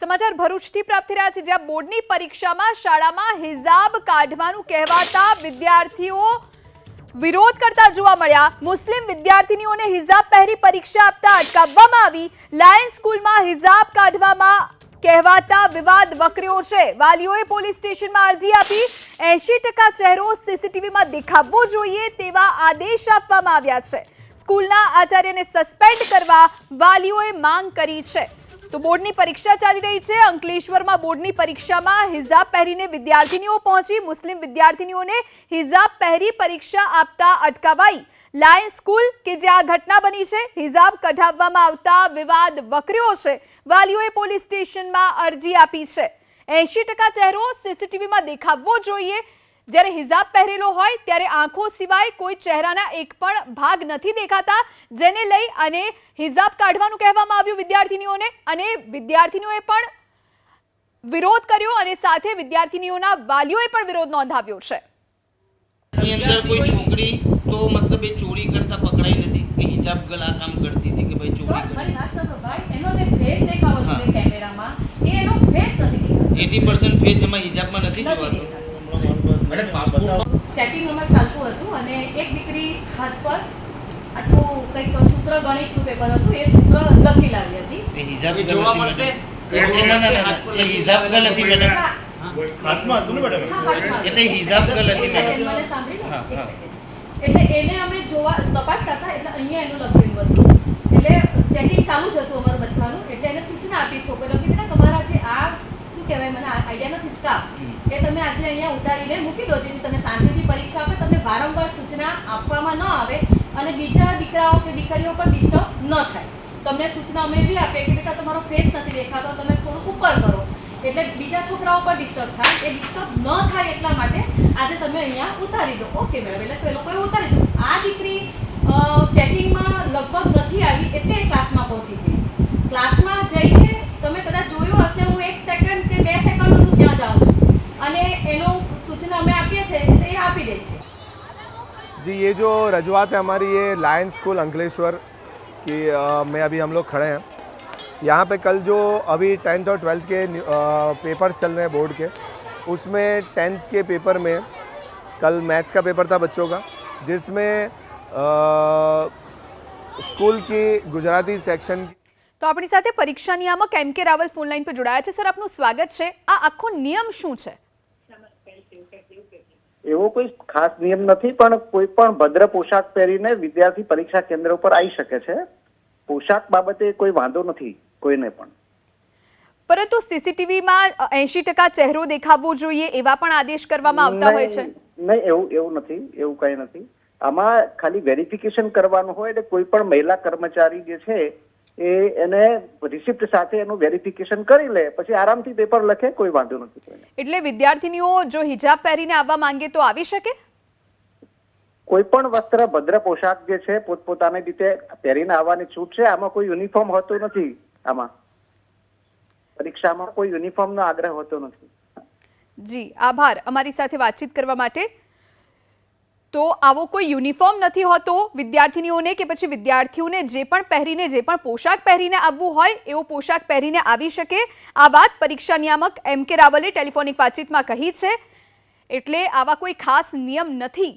સમાચાર ભરૂચથી પ્રાપ્ત થઈ રહ્યા છે, જ્યાં બોર્ડની પરીક્ષામાં શાળામાં હિજાબ કાઢવાનું કહેવાતા વિદ્યાર્થીઓ વિરોધ કરતા જોવા મળ્યા। મુસ્લિમ વિદ્યાર્થીનીઓને હિજાબ પહેરી પરીક્ષા આપતા અટકાવવામાં આવી। લાયન્સ સ્કૂલમાં હિજાબ કાઢવામાં કહેવાતા વિવાદ વકર્યો છે। વાલીઓએ પોલીસ સ્ટેશનમાં અરજી આપી। 80% ચહેરો સીસીટીવીમાં દેખાવવો જોઈએ તેવા આદેશ આપવામાં આવ્યા છે। સ્કૂલના આચાર્યને સસ્પેન્ડ કરવા વાલીઓએ માંગ કરી છે। તો બોર્ડની પરીક્ષા ચાલી રહી છે। અંકલેશ્વરમાં બોર્ડની પરીક્ષામાં હિજાબ પહેરીને વિદ્યાર્થીનીઓ પહોંચી। મુસ્લિમ વિદ્યાર્થીનીઓને હિજાબ પહેરી પરીક્ષા આપતા અટકાવાઈ। લાયન્સ સ્કૂલ કે જ્યાં ઘટના બની છે, હિજાબ કઢાવવામાં આવતા વિવાદ વકર્યો છે। વાલીઓએ પોલીસ સ્ટેશનમાં અરજી આપી છે। 80% ચહેરો સીસીટીવીમાં દેખાવવો જોઈએ। જ્યારે હિજાબ પહેરેલો હોય ત્યારે આંખો સિવાય કોઈ ચહેરાના એક પણ ભાગ નથી દેખાતા, જેને લઈ અને હિજાબ કાઢવાનું કહેવામાં આવ્યું વિદ્યાર્થીનીઓને, અને વિદ્યાર્થીનીઓએ પણ વિરોધ કર્યો અને સાથે વિદ્યાર્થીનીઓના વાલીઓએ પણ વિરોધ નોંધાવ્યો છે। ની અંદર કોઈ છોકરી તો મતલબ એ ચોરી કરતા પકડાઈ નથી કે હિજાબ ગલા કામ કરતી હતી કે ભાઈ ચોરી સર મારી વાત સાંભળો ભાઈ, એનો જે ફેસ દેખાવો છે કેમેરામાં, એ એનો ફેસ નથી દેખાતો। 80% ફેસ એમાં હિજાબમાં નથી જોવાતો। અને પાસપોર્ટ ચેકિંગ અમાર ચાલતું હતું અને એક દીકરી હાથ પર આટલું કંઈક સૂત્ર ગણિતનું પેપર હતું, એ સૂત્ર લખી લાવી હતી। એ હિજાબ જોવા મળશે, એ હિજાબ ગલ હતી મેડમ, હાથમાં હતું ને મેડમ, એટલે હિજાબ ગલ હતી મેડમ। મને સાંભળી લો, એક સેકન્ડ। એટલે એને અમે જોવા તપાસતા હતા, એટલે અહીંયા એનું લખેલું હતું, એટલે ચેકિંગ ચાલુ જ હતું અમારું બધાનું। એટલે એને સૂચના આપી છોકરીઓ કે બેટા તમારા જે આ શું કહેવાય, મને આઈડિયા નથી, સ્કાર્ફ, એ તમે આજે અહીંયા ઉતારીને મૂકી દો, જેથી તમે શાંતિથી પરીક્ષા આપો, તમને વારંવાર સૂચના આપવામાં ન આવે અને બીજા દીકરાઓ કે દીકરીઓ પણ ડિસ્ટર્બ ન થાય। તમને સૂચના અમે એવી આપીએ કે બેટા તમારો ફેસ નથી દેખાતો, તમે થોડું ઉપર કરો, એટલે બીજા છોકરાઓ પણ ડિસ્ટર્બ થાય, એ ડિસ્ટર્બ ન થાય એટલા માટે આજે તમે અહીંયા ઉતારી દો। ઓકે મેડમ, એટલે તો એ લોકોએ ઉતારી દીધું। આ દીકરી ચેકિંગમાં લગભગ નથી આવી એટલે એ ક્લાસમાં પહોંચી ગઈ। ક્લાસમાં જઈને તમે કદાચ જોયું હશે, હું 1 સેકન્ડ કે 2 સેકન્ડ સુધી ત્યાં જાઉં છું અને એનો સૂચના અમે આપીએ છીએ એટલે એ આપી દે છે। जी ये जो रजवात है हमारी, ये लायंस स्कूल अंकलेश्वर की में अभी हम लोग खड़े हैं। यहाँ पे कल जो अभी 10th और 12th के पेपर्स चल रहे हैं बोर्ड के, उसमें 10th के पेपर में कल मैथ्स का पेपर था बच्चों का, जिसमें स्कूल की गुजराती सेक्शन। તો આપણી સાથે પરીક્ષા નિયામક M.K. રાવલ ફોન લાઈન પર જોડાયા છે। સર, આપનું સ્વાગત છે। આ આખો નિયમ શું છે? એવો કોઈ ખાસ નિયમ નથી, પણ કોઈ પણ ભદ્ર પોશાક પહેરીને વિદ્યાર્થી પરીક્ષા કેન્દ્ર ઉપર આવી શકે છે। પોશાક બાબતે કોઈ વાંધો નથી કોઈને પણ, પરંતુ સીસીટીવીમાં 80% ચહેરો દેખાવવો જોઈએ એવા પણ આદેશ કરવામાં આવતા હોય છે। નહીં, એવું નથી, એવું કઈ નથી। આમાં ખાલી વેરિફિકેશન કરવાનું હોય એટલે કોઈ પણ મહિલા કર્મચારી જે છે એને રિસિપ્ટ સાથે એનું વેરિફિકેશન કરી લે, પછી આરામથી પેપર લખે, કોઈ વાંધો નથી કોઈને। એટલે વિદ્યાર્થીનીઓ જો હિજાબ પહેરીને આવવા માંગે તો આવી શકે? કોઈ પણ વસ્ત્ર ભદ્ર પોશાક જે છે પોતપોતાની રીતે પહેરીને આવવાની છૂટ છે। આમાં કોઈ યુનિફોર્મ હોતો નથી। આમાં પરીક્ષામાં કોઈ યુનિફોર્મનો આગ્રહ હોતો નથી। જી આભાર અમારી સાથે વાતચીત કરવા માટે। તો આવો કોઈ યુનિફોર્મ નથી હોતો વિદ્યાર્થીનીઓને કે પછી વિદ્યાર્થીઓને જે પણ પહેરીને, જે પણ પોશાક પહેરીને આવવું હોય એવો પોશાક પહેરીને આવી શકે। આ વાત પરીક્ષા નિયામક M.K. રાવલે ટેલિફોનિક વાતચીતમાં કહી છે। એટલે આવા કોઈ ખાસ નિયમ નથી।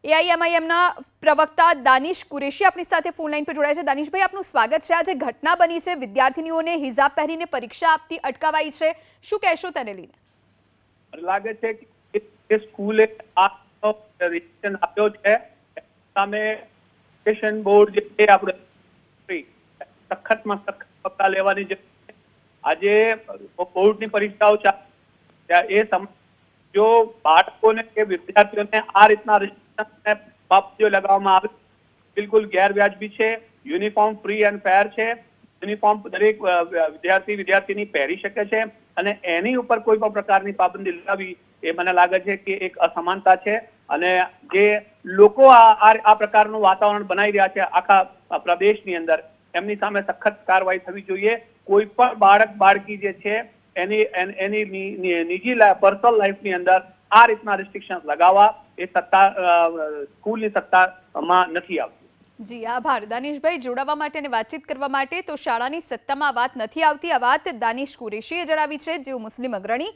AIMIMના પ્રવક્તા દાનિશ કુરેશી આપણી સાથે ફોન લાઈન પર જોડાયા છે। દાનિશભાઈ, આપનું સ્વાગત છે। આજે ઘટના બની છે, વિદ્યાર્થીનીઓને હિજાબ પહેરીને પરીક્ષા આપતી અટકાવાઈ છે, શું કહેશો તેને લઈને? લાગે છે કે સ્કૂલે આ રિએક્શન આપ્યો છે, સામે એજ્યુકેશન બોર્ડ જે છે આપણે સખતમાં સખત પગલાં લેવાની જરૂર છે। આજે બોર્ડની પરીક્ષાઓ ચાલે, એ સમય જો બાળકોને કે વિદ્યાર્થીઓને આ રીતના પાબંદીઓ લગાવવામાં આવે, બિલકુલ ગેરવ્યાજબી છે। યુનિફોર્મ ફ્રી એન્ડ ફેર છે। યુનિફોર્મ દરેક વિદ્યાર્થીની પહેરી શકે છે અને એની ઉપર કોઈ પણ પ્રકારની પાબંદી લગાવી એ મને લાગે છે કે એક અસમાનતા છે। અને જે લોકો આ પ્રકારનું વાતાવરણ બનાવી રહ્યા છે આખા પ્રદેશની અંદર, એમની સામે સખત કાર્યવાહી થવી જોઈએ। કોઈ પણ બાળક બાળકી જે છે એની નિજી પર્સનલ લાઈફની અંદર આ રીતના રિસ્ટ્રિક્શન્સ લગાવવા એ સત્તા સ્કૂલની સત્તામાં નથી આવતી। જી આભાર દાનિશભાઈ જોડાવા માટે અને વાતચીત કરવા માટે. તો શાળાની સત્તામાં વાત નથી આવતી, આ વાત દાનિશ કુરેશીએ જણાવી છે, જેઓ મુસ્લિમ અગ્રણી.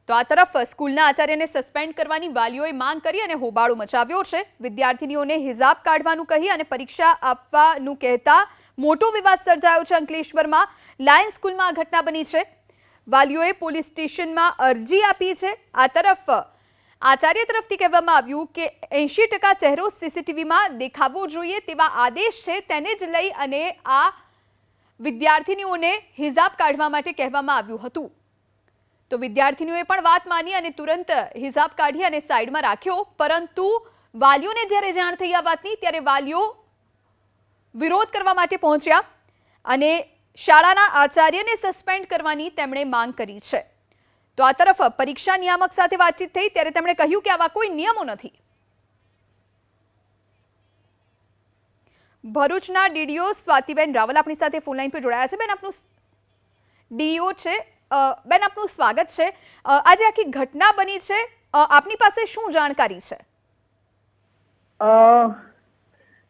તો આ તરફ સ્કૂલના આચાર્યને સસ્પેન્ડ કરવાની વાલીઓએ માંગ કરી અને હોબાળો મચાવ્યો છે. વિદ્યાર્થીનીઓને હિજાબ કાઢવાનું કહી અને પરીક્ષા આપવાનું કહેતા મોટો વિવાદ સર્જાયો છે અંકલેશ્વરમાં. લાયન્સ સ્કૂલમાં આ ઘટના બની છે. વાલીઓએ પોલીસ સ્ટેશનમાં અરજી આપી છે. આ તરફ આચાર્ય તરફથી કહેવામાં આવ્યું કે 80% ચહેરો સીસીટીવીમાં દેખાવો જોઈએ તેવા આદેશ છે, તેને જ લઈ અને આ વિદ્યાર્થીનીઓને હિજાબ કાઢવા માટે કહેવામાં આવ્યું હતું. તો વિદ્યાર્થીનીઓએ પણ વાત માની અને તુરંત હિજાબ કાઢી અને સાઈડમાં રાખ્યો. પરંતુ વાલીઓને જ્યારે જાણ થઈ આ વાતની, ત્યારે વાલીઓ વિરોધ કરવા માટે પહોંચ્યા અને શાળાના આચાર્યને સસ્પેન્ડ કરવાની તેમણે માંગ કરી છે. તો આ તરફ પરીક્ષા નિયામક સાથે વાતચીત થઈ ત્યારે તેમણે કહ્યું કે આવા કોઈ નિયમો નથી. ભરૂચના ડીડીઓ સ્વાતિબેન રાવલ આપણી સાથે ફોન લાઈન પર જોડાયા છે. બેન આપનું ડીઓ છે, બેન આપનું સ્વાગત છે. આજે આખી ઘટના બની છે, આપની પાસે શું જાણકારી છે?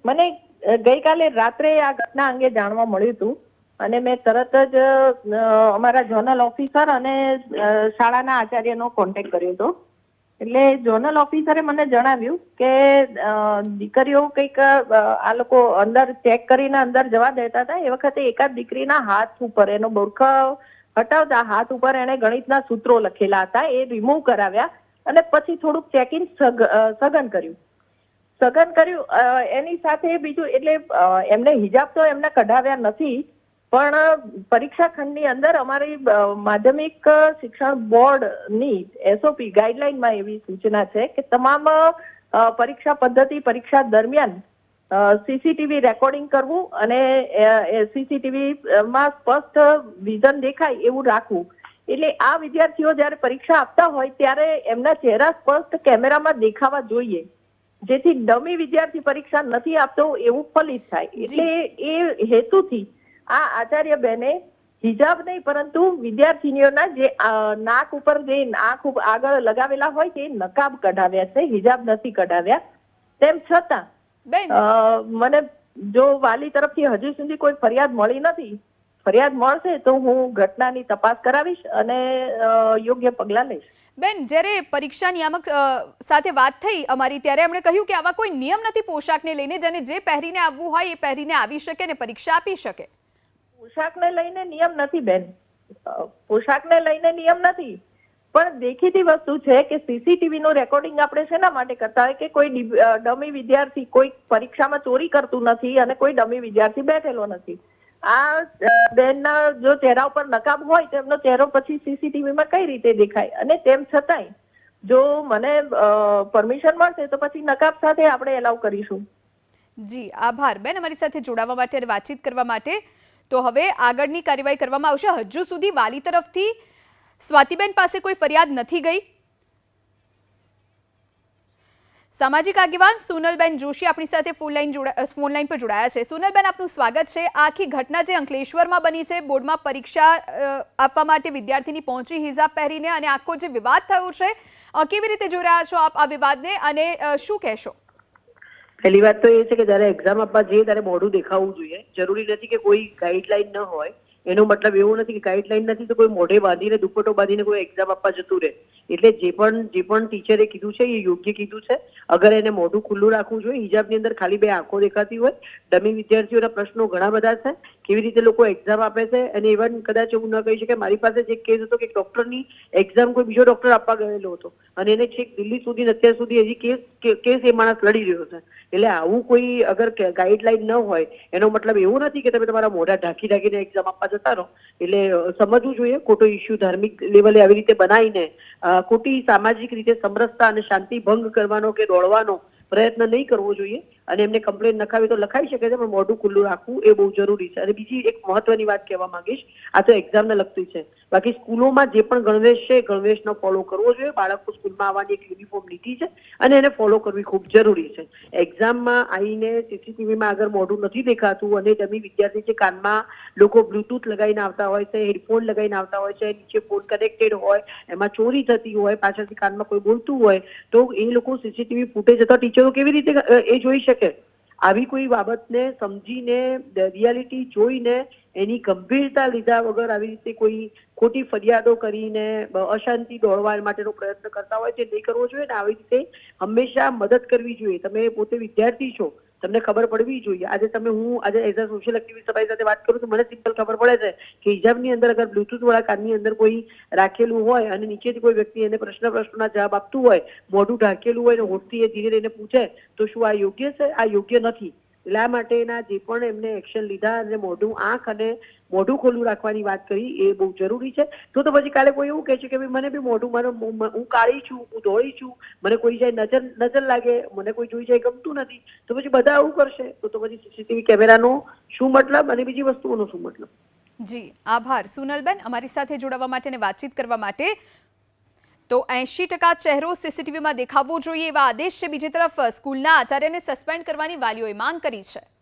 મને ગઈકાલે રાત્રે આ ઘટના અંગે જાણવા મળ્યું હતું અને મેં તરત જ અમારા ઝોનલ ઓફિસર અને શાળાના આચાર્યનો કોન્ટેક્ટ કર્યો હતો. એટલે ઝોનલ ઓફિસરે મને જણાવ્યું કે દીકરીઓ કંઈક આ લોકો અંદર ચેક કરીને અંદર જવા દેતા હતા. એ વખતે એકાદ દીકરીના હાથ ઉપર એનો બોરખો હટાવતા હાથ ઉપર એણે ગણિતના સૂત્રો લખેલા હતા, એ રિમૂવ કરાવ્યા અને પછી થોડુંક ચેકિંગ સઘન કર્યું. એની સાથે બીજું એટલે એમને હિજાબ તો એમને કઢાવ્યા નથી, પણ પરીક્ષા ખંડની અંદર અમારી માધ્યમિક શિક્ષણ બોર્ડની SOP ગાઈડલાઈનમાં એવી સૂચના છે કે તમામ પરીક્ષા પદ્ધતિ પરીક્ષા દરમિયાન સીસીટીવી રેકોર્ડિંગ કરવું અને સીસીટીવીમાં સ્પષ્ટ વિઝન દેખાય એવું રાખવું. એટલે આ વિદ્યાર્થીઓ જ્યારે પરીક્ષા આપતા હોય ત્યારે એમના ચહેરા સ્પષ્ટ કેમેરામાં દેખાવા જોઈએ, જેથી ડમી વિદ્યાર્થી પરીક્ષા નથી આપતો એવું ફલિત થાય. એટલે એ હેતુથી આ આચાર્ય બેને હિજાબ નહીં પરંતુ વિદ્યાર્થીનીઓના જે નાક ઉપર જે આંખ આગળ લગાવેલા હોય તે નકાબ કઢાવ્યા છે, હિજાબ નથી કઢાવ્યા. તેમ છતાં મને જો વાલી તરફથી હજી સુધી કોઈ ફરિયાદ મળી નથી. ફરિયાદ મળશે તો હું ઘટનાની તપાસ કરાવીશ અને યોગ્ય પગલાં લઈશ. બેન, જ્યારે પરીક્ષા નિયામક સાથે વાત થઈ અમારી, ત્યારે એમણે કહ્યું કે આવા કોઈ નિયમ નથી પોશાકને લઈને, જેને જે પહેરીને આવવું હોય એ પહેરીને આવી શકે અને પરીક્ષા આપી શકે. પોશાકને લઈને નિયમ નથી બેન, પોશાકને લઈને નિયમ નથી, પણ દેખીતી વસ્તુ છે કે સીસીટીવી નું રેકોર્ડિંગ આપણે શેના માટે કરતા હોય કે કોઈ ડમી વિદ્યાર્થી કોઈ પરીક્ષામાં ચોરી કરતું નથી અને કોઈ ડમી વિદ્યાર્થી બેઠેલો નથી. આ બેનના જો ચહેરા ઉપર નકાબ હોય તો એમનો ચહેરો પછી સીસીટીવીમાં કઈ રીતે દેખાય? અને તેમ છતાંય જો મને પરમિશન મળશે તો પછી નકાબ સાથે આપણે એલાઉ કરીશું. જી આભાર બેન અમારી સાથે જોડાવા માટે અને વાતચીત કરવા માટે. તો હવે આગળની કાર્યવાહી કરવામાં આવશે. હજુ સુધી વાલી તરફથી સ્વાતિબેન પાસે કોઈ ફરિયાદ નથી ગઈ. સામાજિક આગેવાન સોનલબેન જોશી આપણી સાથે ફોન લાઈન પર જોડાયા છે. સોનલબેન, આપનું સ્વાગત છે. આખી ઘટના જે અંકલેશ્વરમાં બની છે, બોર્ડમાં પરીક્ષા આપવા માટે વિદ્યાર્થીની પહોંચી હિજાબ પહેરીને અને આખો જે વિવાદ થયો છે, કેવી રીતે જોઈ રહ્યા છો આપ આ વિવાદને અને શું કહેશો? પહેલી વાત તો એ છે કે જયારે એક્ઝામ આપવા જઈએ ત્યારે મોઢું દેખાવું જોઈએ. જરૂરી નથી કે કોઈ ગાઈડલાઈન ન હોય. એનો મતલબ એવો નથી કે ગાઈડલાઈન નથી તો કોઈ મોઢે બાંધીને દુપટ્ટો બાંધીને કોઈ એક્ઝામ આપવા જતું રહે. એટલે જે પણ ટીચરે કીધું છે એ યોગ્ય કીધું છે. અગર એને મોઢું ખુલ્લું રાખવું જોઈએ. હિજાબની અંદર ખાલી બે આંખો દેખાતી હોય. ડમી વિદ્યાર્થીઓના પ્રશ્નો ઘણા બધા છે, કેવી રીતે લોકો એક્ઝામ આપે છે. અને ઇવન કદાચ એવું ન કહી શકે, મારી પાસે જે કેસ હતો કે ડોક્ટરની એક્ઝામ કોઈ બીજો ડોક્ટર આપવા ગયેલો હતો અને એને છેક દિલ્હી સુધી અત્યાર સુધી હજી કેસ એ માણસ લડી રહ્યો છે. એટલે આવું કોઈ અગર ગાઈડલાઈન ન હોય એનો મતલબ એવું નથી કે તમે તમારા મોઢા ઢાંકીને એક્ઝામ આપવા જતા રહો. એટલે સમજવું જોઈએ ખોટો ઇસ્યુ ધાર્મિક લેવલે આવી રીતે બનાવીને ખોટી સામાજિક રીતે સમરસતા અને શાંતિ ભંગ કરવાનો કે દોડવાનો પ્રયત્ન નહીં કરવો જોઈએ. અને એમને કમ્પ્લેન લખાવી તો લખાઈ શકે છે, પણ મોઢું ખુલ્લું રાખવું એ બહુ જરૂરી છે. અને બીજી એક મહત્વની વાત કહેવા માંગીશ, આ તો એક્ઝામને લગતી છે. બાકી સ્કૂલોમાં જે પણ ગણવેશ છે ગણવેશનો ફોલો કરવો જોઈએ. બાળકો સ્કૂલમાં આવવાની એક યુનિફોર્મ નીતિ છે અને એને ફોલો કરવી ખૂબ જરૂરી છે. એક્ઝામમાં આવીને સીસીટીવીમાં આગળ મોઢું નથી દેખાતું અને ડમી વિદ્યાર્થી છે કાનમાં લોકો બ્લુટૂથ લગાવીને આવતા હોય છે, હેડફોન લગાવીને આવતા હોય છે, નીચે ફોન કનેક્ટેડ હોય, એમાં ચોરી થતી હોય, પાછળથી કાનમાં કોઈ બોલતું હોય તો એ લોકો સીસીટીવી ફૂટેજ અથવા ટીચરો કેવી રીતે એ જોઈ શકે? આવી કોઈ બાબતને સમજીને રિયાલિટી જોઈને એની ગંભીરતા લીધા વગર આવી રીતે કોઈ ખોટી ફરિયાદો કરીને અશાંતિ દોડવા માટેનો પ્રયત્ન કરતા હોય તે નહીં કરવો જોઈએ ને આવી રીતે હંમેશા મદદ કરવી જોઈએ. તમે પોતે વિદ્યાર્થી છો, તમને ખબર પડવી જોઈએ. આજે હું એઝ અ સોશિયલ એક્ટિવિસ્ટ તમારી સાથે વાત કરું તો મને સિમ્પલ ખબર પડે છે કે હિજાબની અંદર અગર બ્લુટૂથ વાળા કાનની અંદર કોઈ રાખેલું હોય અને નીચેથી કોઈ વ્યક્તિ એને પ્રશ્નોના જવાબ આપતું હોય, મોઢું ઢાંકેલું હોય ને હોઠથી એ ધીરે રહીને પૂછે તો શું આ યોગ્ય છે? આ યોગ્ય નથી. એટલે આ માટેના જે પણ એમને એક્શન લીધા અને આંખ અને મોઢું ખોલું રાખવાની વાત કરી એ બહુ જરૂરી છે. તો પછી કાલે કોઈ એવું કહે છે કે ભાઈ મને બી હું કાળી છું, હું ધોળી છું, મને કોઈ જાય નજર લાગે, મને કોઈ જોઈ જાય ગમતું નથી, તો પછી બધા આવું કરશે તો પછી સીસીટીવી કેમેરાનો શું મતલબ અને બીજી વસ્તુઓનો શું મતલબ? જી આભાર સોનલબેન અમારી સાથે જોડાવા માટે અને વાતચીત કરવા માટે. તો 80% ચહેરો સીસીટીવીમાં દેખાવવો જોઈએ એવા આદેશ છે. બીજી તરફ સ્કૂલના આચાર્યને સસ્પેન્ડ કરવાની વાલીઓએ માંગ કરી છે.